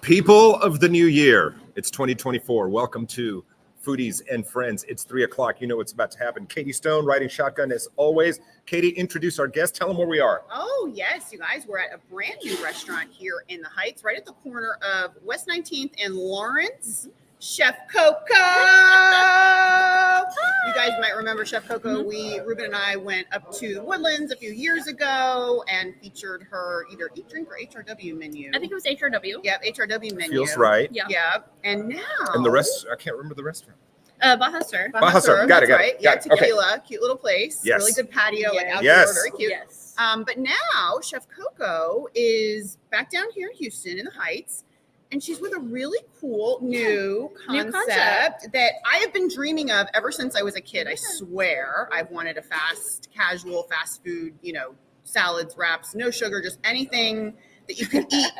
People of the new year, it's 2024. Welcome to Foodies and Friends. It's 3 o'clock. You know what's about to happen. Katie Stone riding shotgun as always. Katie, introduce our guest. Tell them where we are. Oh, yes, you guys. We're at a brand new restaurant here in the Heights, right at the corner of West 19th and Lawrence. Chef Coco. You guys might remember Chef Coco. Ruben and I went up to the Woodlands a few years ago and featured her either Eat, Drink, or HRW menu. I think it was HRW. Yep, HRW menu. Feels right. Yeah. Yep. And now. And the rest, I can't remember the restaurant. Baja Sur. Baja Sur. Got it. Right. Yeah, Got it. tequila. Okay. Cute little place. Yes. Really good patio. Like outdoor. Yes. Very cute. Yes. But now Chef Coco is back down here in Houston in the Heights. And she's with a really cool new concept that I have been dreaming of ever since I was a kid. I swear I've wanted a casual, fast food, salads, wraps, no sugar, just anything that you can eat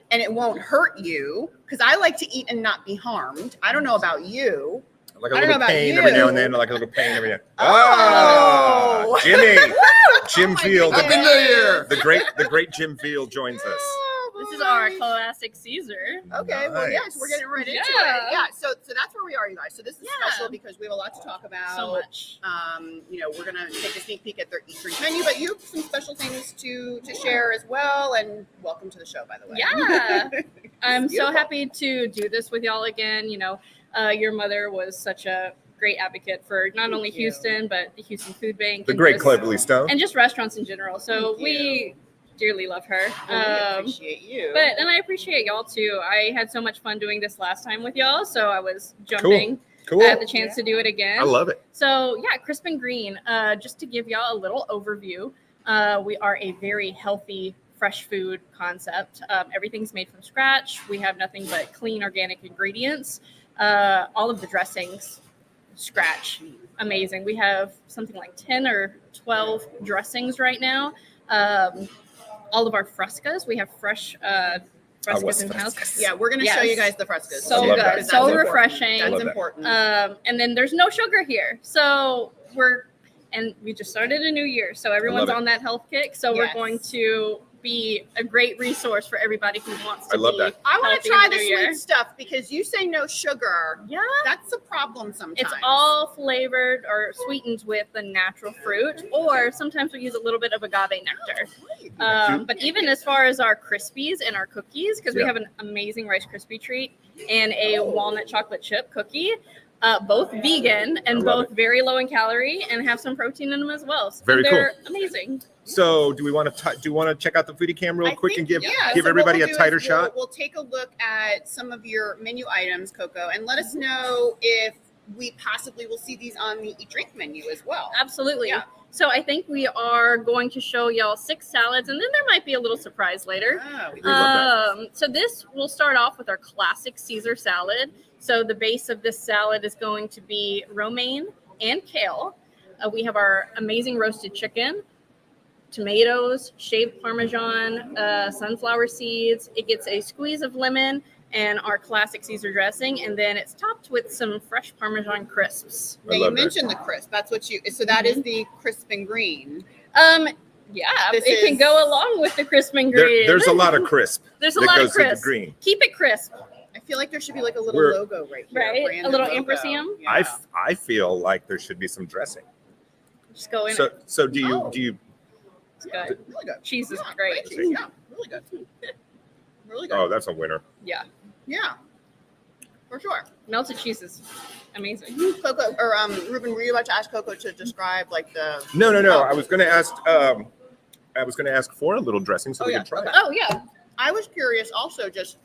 and it won't hurt you. Because I like to eat and not be harmed. I don't know about you. Like a little pain every now and then, like a little pain every now. Oh, Jimmy, Jim Field. Happy New Year. The great Jim Field joins us. This is our classic Caesar. Okay, well, yes, we're getting right into it. Yeah, so that's where we are, you guys. So this is special because we have a lot to talk about. So much. We're gonna take a sneak peek at their Eat, Drink menu, but you have some special things to share as well. And welcome to the show, by the way. Yeah, I'm so happy to do this with y'all again. Your mother was such a great advocate for not only Houston but the Houston Food Bank, The great Cleverly Stone, and just restaurants in general. So we dearly love her. I appreciate you. And I appreciate y'all too. I had so much fun doing this last time with y'all, so I was jumping. Cool. I had the chance to do it again. I love it. So yeah, Crisp and Green. Just to give y'all a little overview, we are a very healthy, fresh food concept. Everything's made from scratch. We have nothing but clean, organic ingredients. All of the dressings, scratch. Amazing. We have something like 10 or 12 dressings right now. All of our frescas, we have fresh frescas in house. Yeah, we're gonna show you guys the frescas. So good, so refreshing. That's important. And then there's no sugar here, so we just started a new year, so everyone's on that health kick. So we're going to be a great resource for everybody who wants to. I love that. I want to try the sweet stuff because you say no sugar. Yeah, that's a problem sometimes. It's all flavored or sweetened with the natural fruit, or sometimes we use a little bit of agave nectar. But even as far as our Krispies and our cookies, because we have an amazing Rice Krispie treat and a walnut chocolate chip cookie. Both vegan and both very low in calorie and have some protein in them as well. So they're amazing. So do we want to check out the foodie cam real quick and give everybody a tighter shot? We'll take a look at some of your menu items, Coco, and let us know if we possibly will see these on the Eat, Drink menu as well. Absolutely. Yeah. So I think we are going to show y'all 6 salads, and then there might be a little surprise later. So this will start off with our classic Caesar salad. So the base of this salad is going to be romaine and kale. We have our amazing roasted chicken, tomatoes, shaved Parmesan, sunflower seeds. It gets a squeeze of lemon and our classic Caesar dressing, and then it's topped with some fresh Parmesan crisps. Now you mentioned the crisp. That's what so that is the Crisp and Green. Yeah, it can go along with the Crisp and Green. There's a lot of crisp. There's a lot of crisp. Green. Keep it crisp. I feel like there should be like a little logo right here. Right, a little ampersand. Yeah. I feel like there should be some dressing. Just go in. So do you? It's good. Really good. Cheese is great. Cheese. Yeah, really good. Really good. Oh, that's a winner. Yeah. Yeah. For sure. Melted cheese is amazing. Coco or Ruben, were you about to ask Coco to describe like the? No. I was going to ask. I was going to ask for a little dressing so we can try it. Oh yeah. I was curious also just.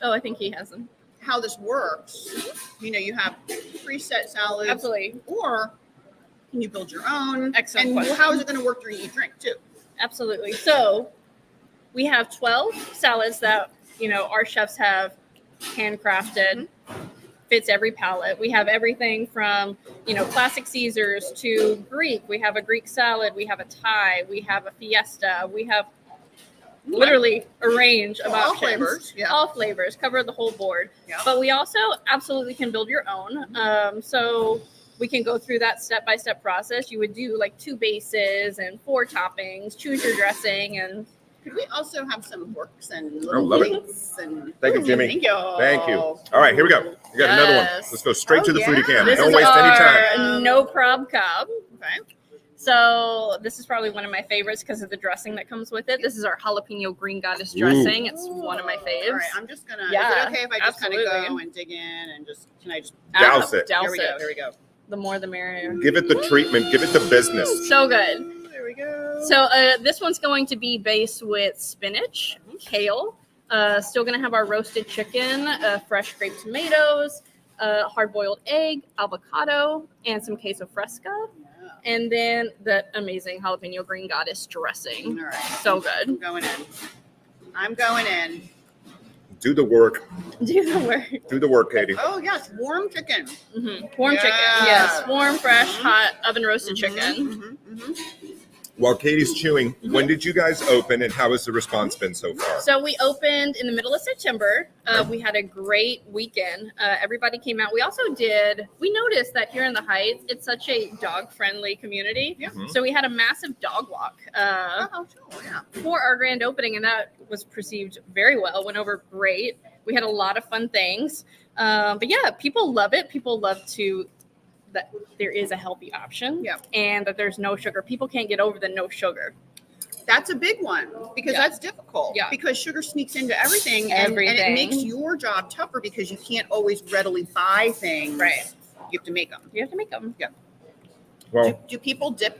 Oh, I think he has them. How this works? You have preset salads. Absolutely. Or can you build your own? Excellent. And how is it going to work during Eat, Drink too? Absolutely. So we have 12 salads that our chefs have handcrafted. Fits every palate. We have everything from classic Caesars to Greek. We have a Greek salad. We have a Thai. We have a fiesta. We have literally a range of all options. Flavors. Yeah. All flavors. Cover the whole board. Yeah. But we also absolutely can build your own. So we can go through that step-by-step process. You would do like 2 bases and 4 toppings. Choose your dressing and Could we also have some forks and Oh, love it. plates and Thank you, Jimmy. Thank you. Thank you. All right, here we go. We got another one. Yes. Let's go straight to the foodie cam. This Don't is waste any our time. no prob cob. Okay. So this is probably one of my favorites because of the dressing that comes with it. This is our jalapeno green goddess dressing. It's one of my faves. All right, I'm just gonna. Yeah, is it okay if I just kind of absolutely. go and dig in and just? Can I just Douse it. Douse Here we go. it. Here we go. The more the merrier. Give it the treatment. Give it the business. So good. There we go. So this one's going to be based with spinach, kale. Still going to have our roasted chicken, fresh grape tomatoes, hard-boiled egg, avocado, and some queso fresca. And then the amazing jalapeno green goddess dressing. All right. So good. I'm going in. I'm going in. Do the work. Do the work. Do the work, Katie. Oh yes, warm chicken. Warm Yeah. chicken. Yes. Warm, fresh, hot, oven roasted chicken. Mm-hmm. While Katie's chewing, when did you guys open and how has the response been so far? So we opened in the middle of September. We had a great weekend. Everybody came out. We noticed that here in the Heights, it's such a dog-friendly community. Yeah. So we had a massive dog walk for our grand opening, and that was perceived very well. Went over great. We had a lot of fun things. But yeah, people love it. People love that there is a healthy option and that there's no sugar. People can't get over the no sugar. That's a big one because that's difficult. Yeah. Because sugar sneaks into everything, and it makes your job tougher because you can't always readily buy things. Right. You have to make them. You have to make them. Yeah. Well, Do people dip?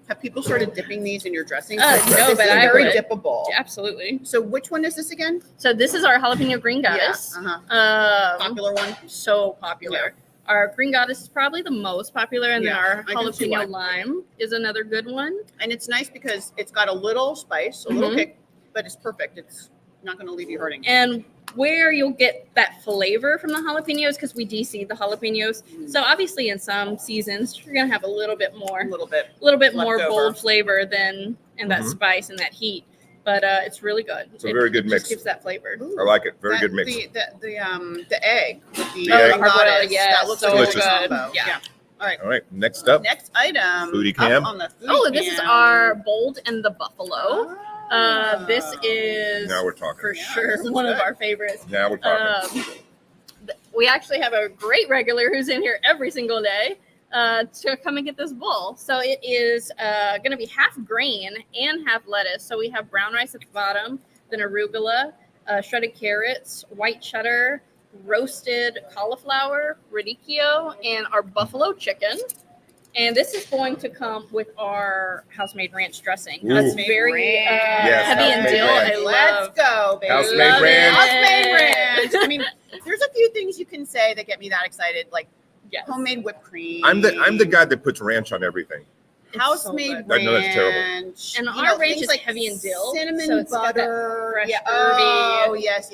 Have people started dipping these in your dressing? No, This but is I very would. dippable. Absolutely. So which one is this again? So this is our jalapeno green goddess. Popular one. So popular. Our green goddess is probably the most popular, and then our I can see why. jalapeno lime is another good one. And it's nice because it's got a little spice, a little kick, but it's perfect. It's not going to leave you hurting. And where you'll get that flavor from the jalapenos, because we de-seed the jalapenos. So obviously in some seasons, you're going to have a little bit more Leftover. bold flavor and that spice and that heat. But it's really good. It's a very good mix. Just gives that flavor. I like it. Very good mix. The egg with the egg. goddess, Yes, that looks so like a good. combo. Yeah. All right. All right, next up. Next item. Foodie cam. Up on the foodie This is cam. our bold and the buffalo. This is Now we're talking. for Yeah, sure this is one of good. our favorites. Now we're talking. We actually have a great regular who's in here every single day to come and get this bowl. So it is going to be half grain and half lettuce. So we have brown rice at the bottom, then arugula, shredded carrots, white cheddar, roasted cauliflower, radicchio, and our buffalo chicken. And this is going to come with our house-made ranch dressing. Ooh. It's very Yes, heavy in house-made dill. ranch. I Let's love. go, baby. House-made Love ranch. House-made it. ranch. I mean, there's a few things you can say that get me that excited, like Yes. homemade whipped cream. I'm the guy that puts ranch on everything. It's house-made so ranch. good. I know that's terrible. And you our know, ranch things is like heavy in dill, cinnamon so it's got that butter. fresh, Yeah. herby. Oh, yes.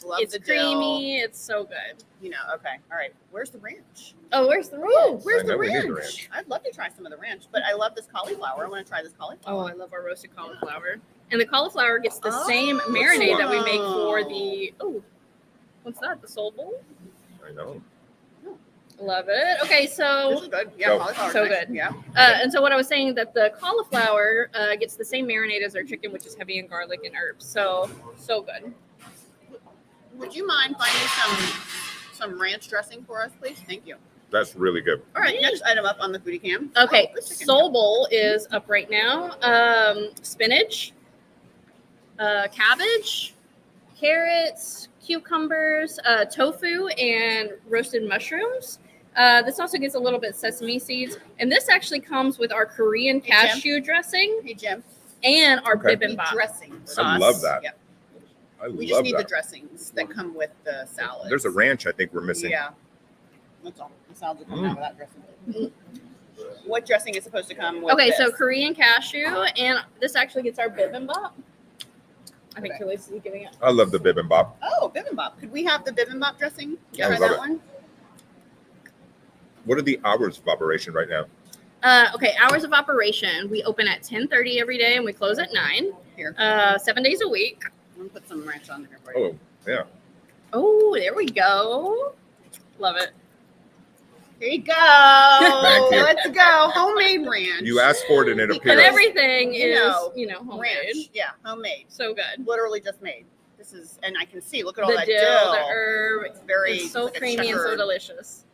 Love It's the dill. creamy. It's so good. You know. Okay. All right. Where's the ranch? Oh, where's the ranch? Where's I the know we need ranch? the ranch. I'd love to try some of the ranch, but I love this cauliflower. I want to try this cauliflower. Oh, I love our roasted cauliflower. And the cauliflower gets the same marinade that we make for the what's that? The soul bowl? I know. Love it. Okay, This so is good. Yeah, So- cauliflower's so nice. good. Yeah. and so what I was saying that the cauliflower gets the same marinade as our chicken, which is heavy in garlic and herbs. So good. Would you mind finding some ranch dressing for us, please? Thank you. That's really good. All right, next item up on the foodie cam. Okay, Oh, good chicken. soul bowl is up right now. Spinach, cabbage, carrots, cucumbers, tofu, and roasted mushrooms. This also gets a little bit of sesame seeds. And this actually comes with our Korean Hey, Jim. cashew dressing Hey, Jim. and our Okay. bibimbap Dressing. I sauce. love that. Yeah. I We just love need the that. dressings that come with the salad. There's a ranch I think we're missing. Yeah. That's all. The salad will come out with that dressing. What dressing is supposed to come with Okay, this? so Korean cashew, and this actually gets our bibimbap. I think Okay. Kelly's giving it. I love the bibimbap. Oh, bibimbap. Could we have the bibimbap dressing? Yeah, I Try love that it. one? What are the hours of operation right now? Okay, hours of operation. We open at 10:30 every day, and we close at 9. Here. 7 days a week. I'm going to put some ranch on there for you. Oh, yeah. Oh, there we go. Love it. There you go. Thank you. Let's go. Homemade ranch. You asked for it and it Because appeared. And everything You is, know, homemade. ranch. Yeah, homemade. So good. Literally just made. This is, and I can see. Look at all The that dill, dill. the herb, It's very it's so like a creamy and so checkered- delicious.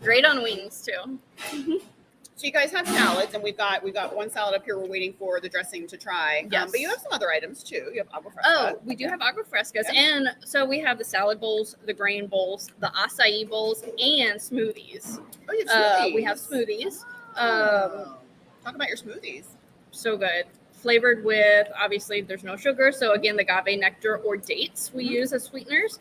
Great on wings too. So you guys have salads, and we've got one salad up here. We're waiting for the dressing to try. Yes. But you have some other items too. You have agua fresca. Oh, we do have agua frescas, Yeah. and so we have the salad bowls, the grain bowls, the acai bowls, and smoothies. Oh, you have smoothies. We have smoothies. Talk about your smoothies. So good. Flavored with, obviously, there's no sugar. So again, the agave nectar or dates we use as sweeteners.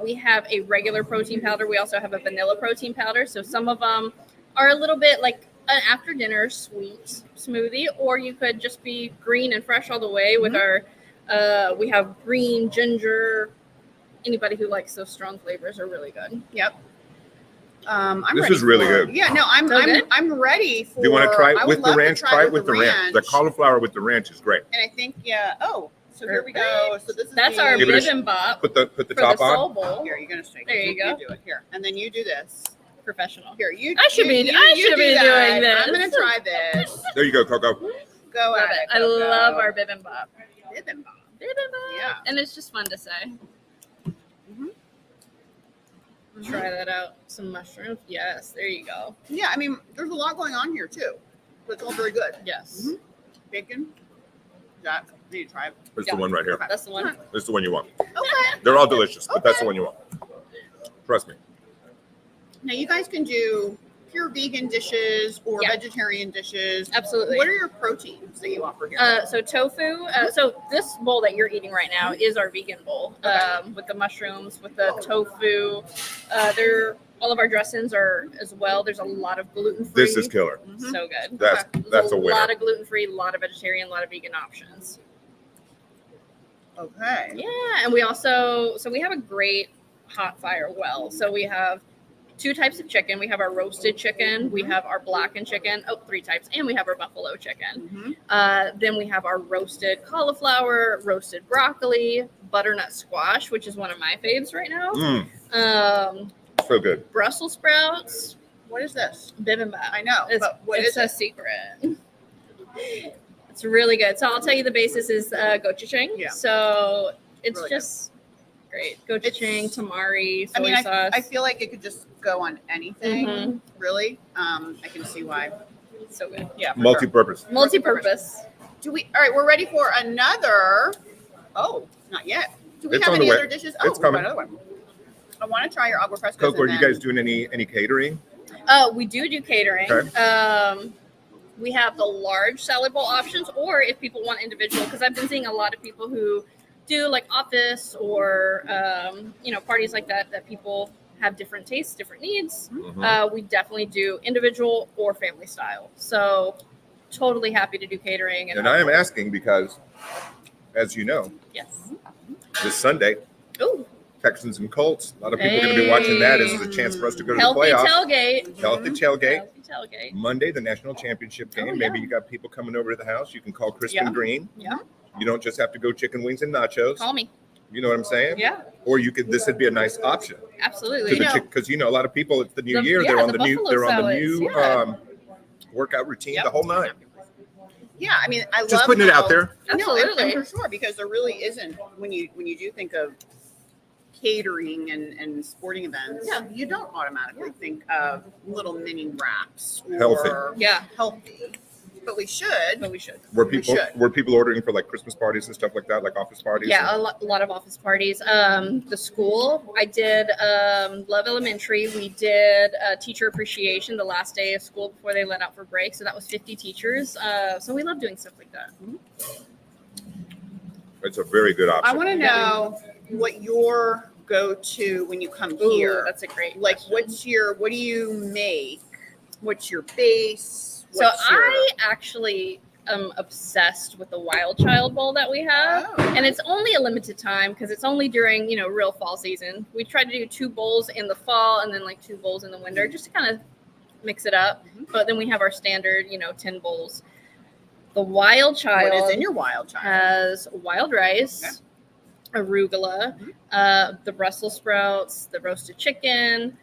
We have a regular protein powder. We also have a vanilla protein powder. So some of them are a little bit like an after dinner sweet smoothie, or you could just be green and fresh all the way with our, we have green, ginger. Anybody who likes those strong flavors are really good. Yep. I'm This ready is really for- good. Yeah, no, I'm ready for. Do you want to try I it would with the love to ranch? Try it with the ranch. The cauliflower with the ranch is great. And I think, so here we go. So this is That's the, our Give it a sh- bibimbap Put the for top the on. soul bowl. Here, you're gonna shake. There you go. do it here, and then you do this. Professional. Here, you. I should be do doing that. this. I'm gonna try this. There you go, Coco. Go Love at it. it. I Coco. love our bibimbap. Bibimbap. Bibimbap. Yeah. And it's just fun to say. Try that out. Some mushrooms. Yes, there you go. Yeah, I mean, there's a lot going on here too, but it's all very good. Yes. Bacon. That I need to try it. It's Yeah. the one right here. That's the one. This is the one you want. Okay. They're all delicious, but that's Okay. the one you want. Trust me. Now you guys can do pure vegan dishes or Yeah. vegetarian dishes. Absolutely. What are your proteins that you offer here? So tofu. So this bowl that you're eating right now is our vegan bowl with the mushrooms, with the tofu. All of our dressings are as well. There's a lot of gluten free. This is killer. So good. That's There's a a winner. lot of gluten free, a lot of vegetarian, a lot of vegan options. Okay. Yeah, and we also we have a great hot fire well. So we have 2 types of chicken. We have our roasted chicken, we have our blackened chicken, 3 types, and we have our buffalo chicken. Then we have our roasted cauliflower, roasted broccoli, butternut squash, which is one of my faves right now. So good. Brussels sprouts, What is this? bibimbap. I know, but what it's is a it? secret. It's really good. So I'll tell you the basis is gochujang. Yeah. So it's Really just great. Gochujang, tamari, soy I mean, sauce. I feel like it could just go on anything. Mhm. Really, I can see why. so good. Yeah, for sure. Multi-purpose. Multi-purpose. Do we? All right, we're ready for another. Oh, not yet. Do we It's have on the any way. other dishes? It's we've got coming. another one. I want to try your agua frescas. Coco, are and you then- guys doing any catering? We do catering. Okay. We have the large salad bowl options, or if people want individual, because I've been seeing a lot of people who do like office or parties like that people have different tastes, different needs. We definitely do individual or family style. So totally happy to do catering. And I am asking because, as you know, Yes. this Sunday, Ooh, Texans and Colts. A lot of people are going to be watching that. This is a chance for us to go to the healthy playoffs. tailgate. Healthy tailgate. Healthy tailgate. Monday, the national championship game. Oh, yeah. Maybe you got people coming over to the house. You can call Crispin Yeah. Green. Yeah. You don't just have to go chicken wings and nachos. Call me. You know what I'm saying? Yeah, Or you could. This would be a nice option absolutely. because a lot of people. It's the new The- year. yeah, They're on the the new. buffalo They're on the salads, new yeah. workout routine. Yep. The whole night. Yeah, I mean, I love Just putting it how- out there. No, and Absolutely. for sure, because there really isn't when you do think of catering and sporting events, Yeah. you don't automatically think of little mini wraps or Healthy. Yeah, healthy. But we should. but we should. Were We people should. were people ordering for like Christmas parties and stuff like that, like office parties? Yeah, a lot of office parties. The school, I did Love Elementary. We did teacher appreciation the last day of school before they let out for break. So that was 50 teachers. So we love doing stuff like that. It's a very good option. I want to know what your go-to when you come Ooh, here. that's a great Like, question. what do you make? What's your base? So What's your- I actually am obsessed with the Wild Child Bowl that we have. Oh. And it's only a limited time because it's only during, real fall season. We try to do 2 bowls in the fall and then like 2 bowls in the winter just to kind of mix it up. But then we have our standard, 10 bowls. The Wild Child What is in your wild child? has wild rice, arugula, the Brussels sprouts, the roasted chicken,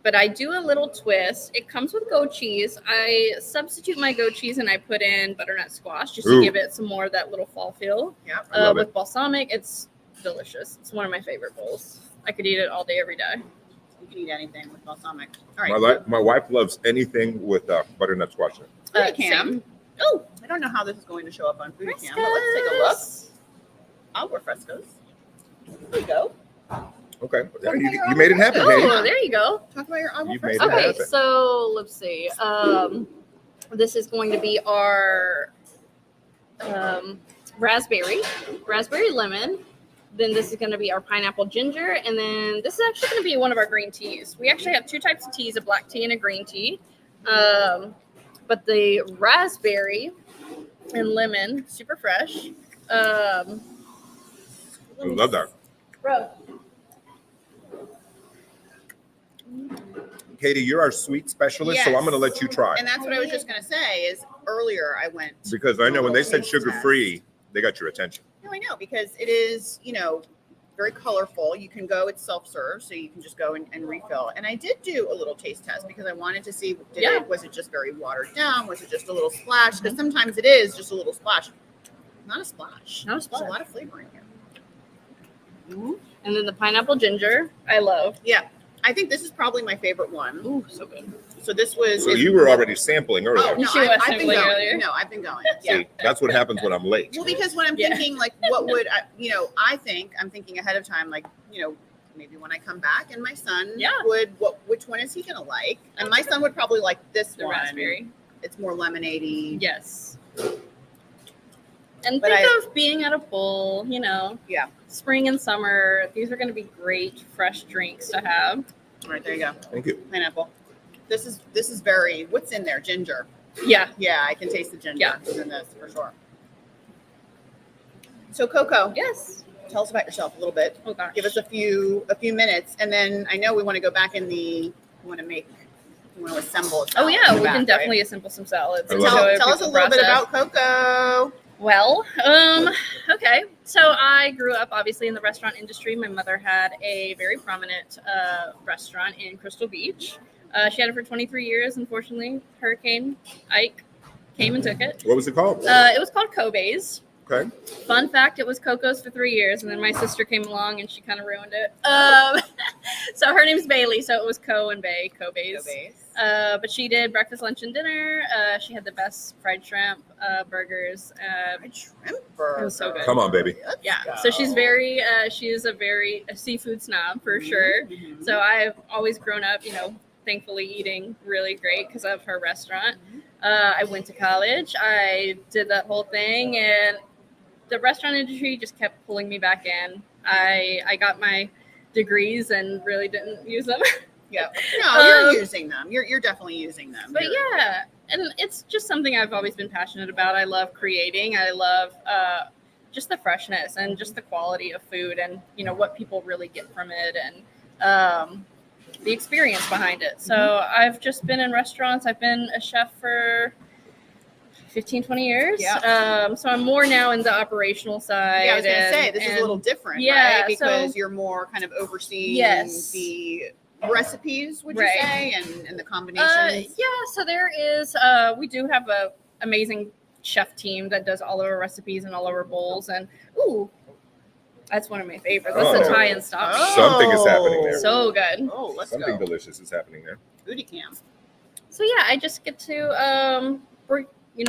but I do a little twist. It comes with goat cheese. I substitute my goat cheese and I put in butternut squash just to give it some more of that little fall feel. Yep. With balsamic, it's delicious. It's one of my favorite bowls. I could eat it all day, every day. You can eat anything with balsamic. All right. My wife loves anything with butternut squash in it. Foodie cam. Oh, I don't know how this is going to show up on Foodie cam, but let's take a look. Agua frescas. There you go. Okay, you made it happen, Katie. Oh, there you go. Talk about your agua You've made it frescas. Okay, happen. so let's see. This is going to be our raspberry lemon. Then this is going to be our pineapple ginger, and then this is actually going to be one of our green teas. We actually have two types of teas, a black tea and a green tea. But the raspberry and lemon, super fresh. I love that. Bro. Katie, you're our sweet specialist, so I'm going to let you try. And that's what I was just going to say is earlier I went. Because I know when they said taste sugar-free, they got your attention. No, I know, because it is, very colorful. You can go, it's self-serve, so you can just go and refill. And I did do a little taste test because I wanted to see, was it just very watered down? Was it just a little splash? Because sometimes it is just a little splash. Not a splash. Not a splash. There's a lot of flavor in here. Mm-hmm. And then the pineapple ginger, I love. Yeah. I think this is probably my favorite one. Ooh, so good. So this was. So you were already sampling earlier. Oh, no, She was I've been sampling going. earlier. No, I've been going. Yeah. See, that's what happens when I'm late. Well, because when I'm thinking, like, what would I'm thinking ahead of time, like, maybe when I come back and my son which one is he gonna like? And my son would probably like this The one. raspberry. It's more lemonade-y. Yes. And think of being at a pool, Yeah. spring and summer. These are going to be great fresh drinks to have. All right, there you go. Thank you. Pineapple. This is very, what's in there? Ginger. Yeah. Yeah, I can taste the ginger Yeah. in this for sure. So Coco, Yes. tell us about yourself a little bit. Oh gosh. Give us a few minutes, and then I know we want to go back in we want to assemble. Oh yeah, we back, can right? definitely assemble some salads. I and love show it. Tell us a little bit process. about Coco. Well, okay. So I grew up obviously in the restaurant industry. My mother had a very prominent restaurant in Crystal Beach. She had it for 23 years. Unfortunately, Hurricane Ike came and took it. What was it called? It was called Kobe's. Okay. Fun fact, it was Coco's for 3 years, and then my sister came along and she kind of ruined it. So her name's Bailey, so it was Co and Bay, Kobe's. But she did breakfast, lunch, and dinner. She had the best fried shrimp burgers. Fried shrimp burger. It was so good. Come on, baby. Let's Yeah, go. so she is a seafood snob for sure. Mhm. So I've always grown up, thankfully eating really great because of her restaurant. I went to college. I did that whole thing, and the restaurant industry just kept pulling me back in. I got my degrees and really didn't use them. Yeah. No, you're using them. You're definitely using them. But yeah, and it's just something I've always been passionate about. I love creating. I love just the freshness and just the quality of food and, what people really get from it and the experience behind it. So I've just been in restaurants. I've been a chef for 15, 20 years. Yeah. So I'm more now in the operational side. Yeah, I was going to say, this is a little different, Yeah, right? Because so- you're more kind of overseeing Yes. the recipes, would you Right. say, and the combinations? Yeah, so there is, we do have a amazing chef team that does all of our recipes and all of our bowls. And, ooh, that's one of my favorites. That's the Oh. Thai and stuff. Something is happening there. So good. Oh, let's Something go. delicious is happening there. Foodie cam. So yeah, I just get to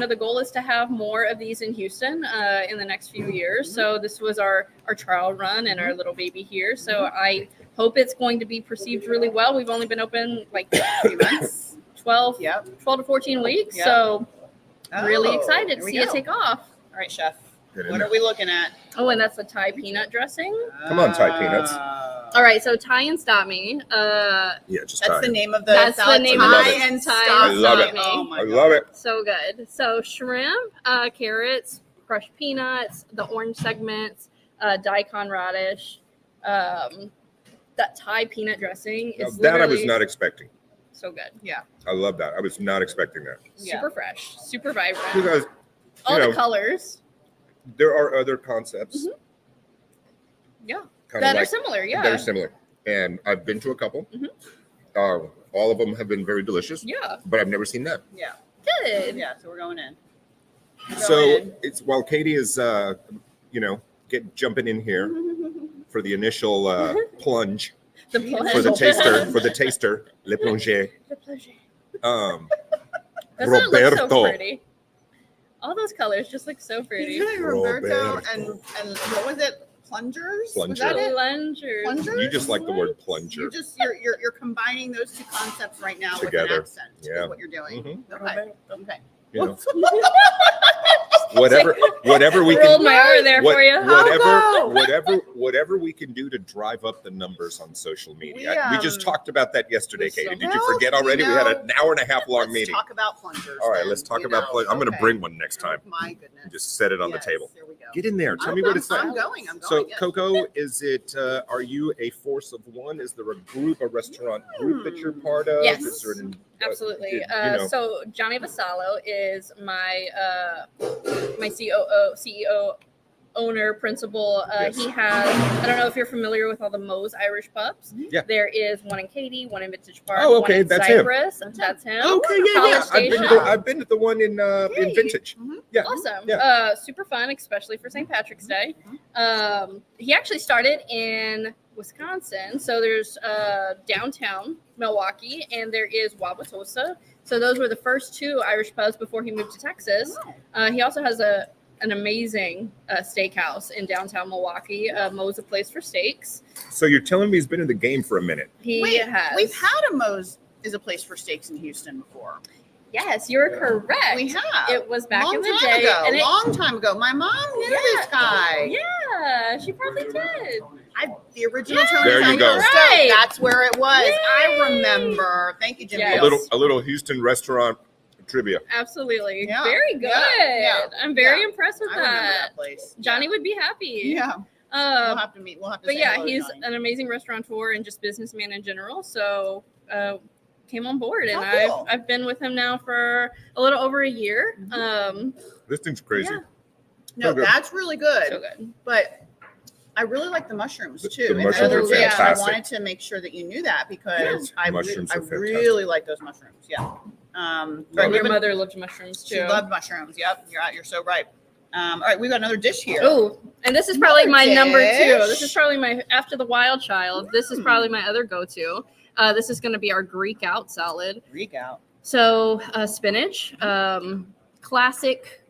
the goal is to have more of these in Houston in the next few years. So this was our trial run and our little baby here. So I hope it's going to be perceived really well. We've only been open like 3 months. 12 Yep. to 14 weeks. Yep. So Oh, really excited to here we see it go. take off. All right, chef. Get in What there. are we looking at? Oh, and that's the Thai peanut dressing. Come on, Thai peanuts. All right, so Thai and Stop Me. Yeah, just That's try the it. name of the That's the salad. name of Thai it. and Thai Stop and love Stop it. Me. Oh my I God. love it. So good. So shrimp, carrots, crushed peanuts, the orange segments, daikon radish. That Thai peanut dressing Now, is that I was literally not expecting. so good. Yeah. I love that. I was not expecting that. Yeah. Super fresh, super vibrant. Because All you the know, colors. there are other concepts Yeah. kind That of are like similar. Yeah. that are similar, and I've been to a couple. Mhm. All of them have been very delicious. Yeah. But I've never seen that. Yeah. Good. Yeah. So we're going in. It's while Katie is, jumping in here for the initial plunge The plunge. for the taster, le plongé. The plunge. Um, Doesn't it look so Roberto. pretty? All those colors just look so pretty. Roberto Roberto. and what was it? Plungers? Was Plunger. that it? Plungers. Plungers? You just like the word plunger. You're combining those two concepts right now with Together. an accent. Yeah. Is what you're doing. Mhm. Okay. Okay. You know, whatever we can. Rolled my R there for you. Whatever we can do to drive up the numbers on social media. We just talked about that yesterday, Katie. Did you forget already? We had an hour and a half long Let's meeting. talk about plungers. All right, then, let's talk you about know. plungers. I'm going to Okay. bring one next time. My goodness. And just set it on the Yes, table. There we go. Get in there. Tell me what it's like. I'm going. So, yes. Coco, is it? Are you a force of one? Is there a restaurant group that you're part of? Yes. Is there Absolutely. know. So Johnny Vassallo is my my CEO, owner, principal. Yes. He has, I don't know if you're familiar with all the Moe's Irish pubs. Yeah. There is one in Katy, one in Vintage Park, Oh, okay, one in that's him. Cypress. That's him. Okay, yeah. College Station. I've been to the one in Vintage. Mhm. Yeah. Awesome. Yeah. Super fun, especially for St. Patrick's Day. He actually started in Wisconsin. So there's downtown Milwaukee and there is Wauwatosa. So those were the first two Irish pubs before he moved to Texas. He also has an amazing steakhouse in downtown Milwaukee. Moe's a place for steaks. So you're telling me he's been in the game for a minute? He has. We've had a Moe's is a place for steaks in Houston before. Yes, you're correct. We have. It was back long in the time day. ago. and it- Long time ago. My mom knew this guy. Yeah, she probably did. The original Yeah. Tony's There you on go. Coast, Right. That's where it was. I Yay. remember. Thank you, Jimmy. Yes. A little Houston restaurant trivia. Absolutely. Yeah. Very good. Yeah. I'm very Yeah. impressed with I remember that. that place. Johnny would be happy. Yeah. We'll have to meet. We'll have to. But say yeah, hello to he's Johnny. an amazing restaurateur and just businessman in general. So came on board, and Oh, cool. I've been with him now for a little over a year. This thing's crazy. Yeah. No, So good. that's really good. So good. But I really like the mushrooms too. The And mushrooms are I fantastic. wanted to make sure that you knew that because I Mushrooms are fantastic. really like those mushrooms. Yeah. Love Your it. mother loved mushrooms She too. loved mushrooms. Yep. You're so right. All right, we've got another dish here. Oh, and this is probably my Another number dish. 2. This is probably my after the wild child. This is probably my other go-to. This is going to be our Greek out salad. Greek out. So spinach, classic,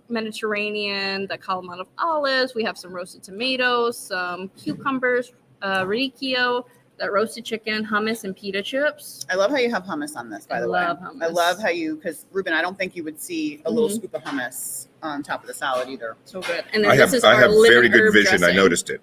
Mediterranean, the column of olives. We have some roasted tomatoes, some cucumbers, radicchio, that roasted chicken, hummus, and pita chips. I love how you have hummus on this, by the way. love hummus. I love how because Ruben, I don't think you would see a little Mhm. scoop of hummus on top of the salad either. So good. And then I this have is I our have lemon very good herb vision. I dressing. noticed it.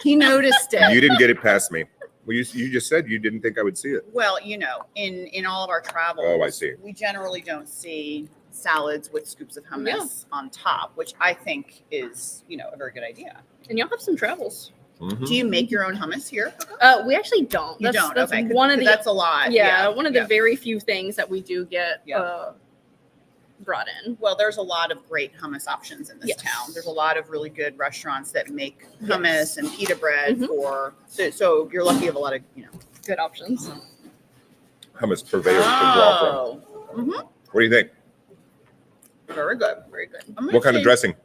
He noticed it. You didn't get it past me. Well, you just said you didn't think I would see it. Well, in all of our travels, Oh, I see. we generally don't see salads with scoops of hummus on top, which I think is, a very good idea. And you'll have some travels. Mhm. Do you make your own hummus here, Coco? We actually don't. You That's, don't. That's Okay. 'Cause one of the that's a lot. one of the yeah. very few things that we do get Yeah. brought in. Well, there's a lot of great hummus options in this Yes. town. There's a lot of really good restaurants that make hummus Yes. and pita bread Mhm. so you're lucky you have a lot of, Good options. Hummus purveyors to draw from. Mhm. What do you think? Very good. Very good. I'm gonna What kind of say- dressing?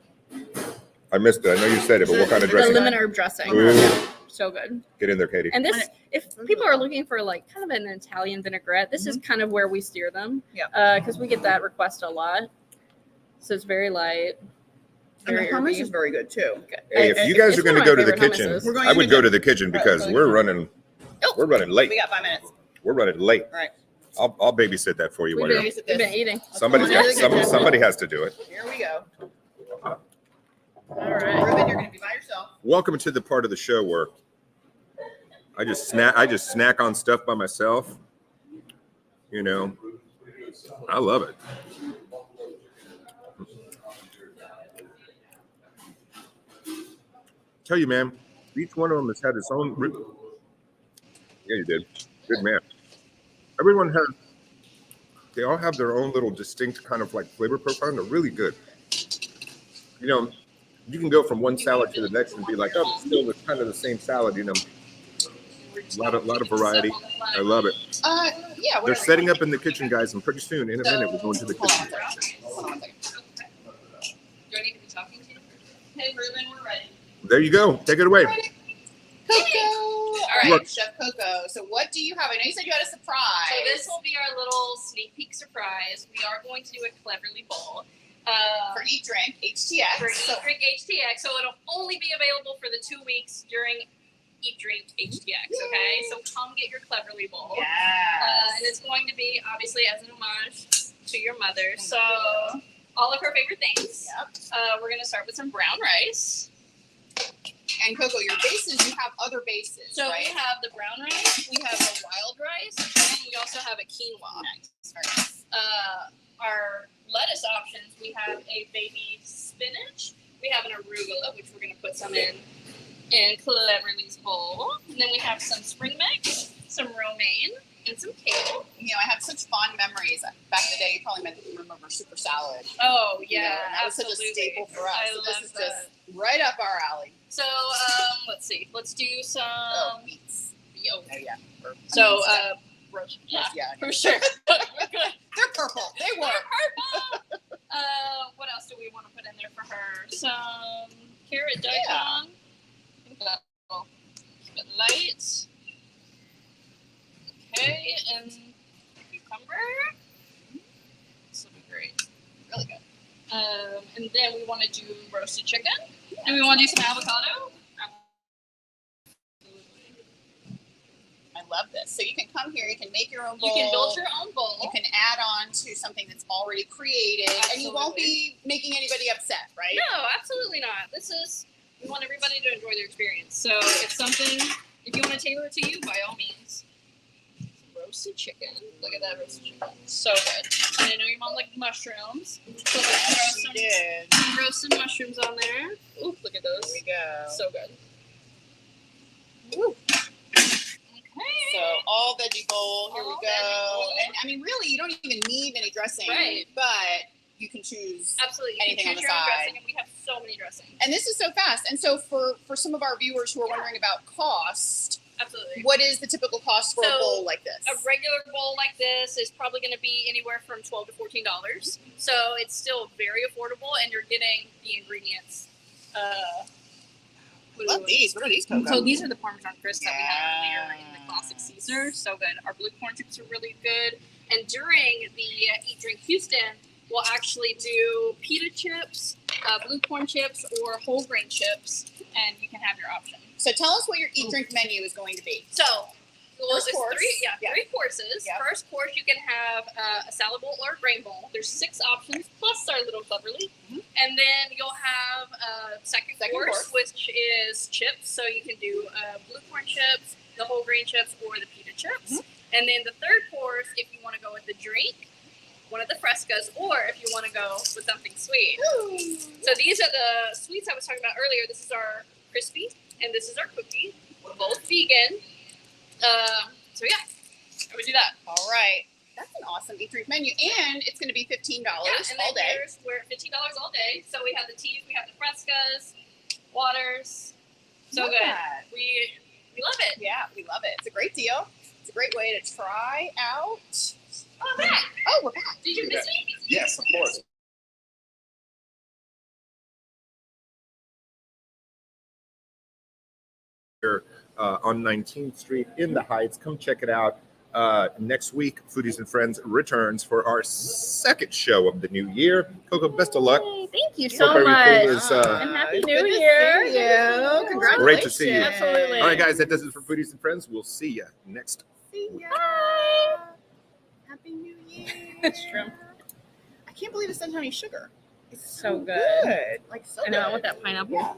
I missed it. I know you said it, but what kind of The The dressing? lemon herb dressing. Ooh. So good. Get in there, Katie. And this, And if people are looking for like kind of an Italian vinaigrette, this is kind of where we steer them. Yeah. Because we get that request a lot. So it's very light. And the Very hummus herby. is very good too. Hey, if and you guys it's are going one to of go my to the favorite kitchen, hummuses. We're going I to would the go to the kitchen because Right. we're running late. We got 5 minutes. We're running late. All right. I'll babysit that for you. We've While been, you're, babysit we've been this. eating. somebody has to do it. Here we go. All right. Ruben, you're going to be by yourself. Welcome to the part of the show where I just snack on stuff by myself. I love it. Tell you, man, each one of them has had its own. Yeah, you did. Good man. They all have their own little distinct kind of like flavor profile. And they're really good. You can go from one salad to the next and be like, oh, it's still kind of the same salad, lot of variety. I love it. Yeah. They're setting up in the kitchen, guys, and pretty soon, in a minute, we're going to the kitchen. Hold on 1 second. Do I need to be talking to you? Hey, Ruben, we're ready. There you go. Take it away. Coco. All right, Look. Chef Coco. So what do you have? I know you said you had a surprise. So this will be our little sneak peek surprise. We are going to do a Cleverly Bowl. For Eat Drink HTX. For Drink HTX. So it'll only be available for the 2 weeks during Eat Drink HTX, okay? So come get your Cleverly Bowl. Yes. And it's going to be, obviously, as an homage to your mother. So all of her favorite things. Yep. We're going to start with some brown rice. And Coco, your bases, you have other bases, So right? we have the brown rice, we have the wild rice, and we also have a quinoa. Nice. Our lettuce options, we have a baby spinach, we have an arugula, which we're going to put some in Cleverly's bowl. And then we have some spring mix, some romaine, and some kale. You know, I have such fond memories. Back in the day, you probably remember super salad. Oh, yeah, You know, and that was such a absolutely. staple for us. I So love this is that. just right up our alley. So, let's see. Let's do some. Beets. Oh, Oh, yeah. so, roast. Yeah, Yeah. for sure. We're good. They're purple. They We're work. purple. What else do we want to put in there for her? Some carrot daikon. Yeah. I think that'll keep it light. Okay, and cucumber. This will be great. Really good. And then we want to do roasted chicken. Do we want to do some avocado? I love this. So you can come here, you can make your own bowl. You can build your own bowl. You can add on to something that's already created, and you won't be making anybody upset, right? No, absolutely not. We want everybody to enjoy their experience. So it's something, if you want to tailor it to you, by all means. Roasted chicken. Look at that roasted chicken. So good. And I know your mom liked mushrooms. So let's throw some roasted mushrooms on there. Ooh, look at those. There we go. So good. Woo. Okay. So all veggie bowl. Here All we veggie go. bowl. And I mean, really, you don't even need any dressing, Right. but you can choose. Absolutely. You Anything can on choose the your own side. dressing, and we have so many dressings. And this is so fast. And so for some of our viewers who are wondering about cost, Absolutely. what is the typical cost for a So, bowl like this? A regular bowl like this is probably going to be anywhere from $12 to $14. So it's still very affordable, and you're getting the ingredients. Love these. What are these, Coco? So these are the Parmesan crisps that we had earlier in the classic Caesar. So good. Our blue corn chips are really good. And during the Eat Drink Houston, we'll actually do pita chips, blue corn chips, or whole grain chips, and you can have your option. So tell us what your Eat Drink menu is going to be. So, First there's course. three courses. Yep. First course, you can have a salad bowl or a grain bowl. There's 6 options plus our little Cleverly. Mhm. And then you'll have a second course, which is chips. So you can do blue corn chips, the whole grain chips, or the pita chips. Mhm. And then the third course, if you want to go with the drink, one of the frescas, or if you want to go with something sweet. Ooh. So these are the sweets I was talking about earlier. This is our crispy, and this is our cookie. We're both vegan. So yeah, I would do that. All right. That's an awesome Eat Drink menu. And it's going to be $15 And all day. we're $15 all day. So we have the teas, we have the frescas, waters. So Love good. that. We love it. Yeah, we love it. It's a great deal. It's a great way to try out. Oh, back. Oh, we're back. Did you miss me? Yes, of course. Here on 19th Street in the Heights. Come check it out. Next week, Foodies and Friends returns for our second show of the new year. Coco, best of luck. Yay, thank you Hope so everything much. is, And Happy it's New good to Year. see you. Congratulations. Great to see you. Absolutely. All right, guys, that does it for Foodies and Friends. We'll see you next. See ya. Bye. Happy New Year. It's true. I can't believe it doesn't have any sugar. It's So good. Like so I know, I good. want that pineapple. Yeah.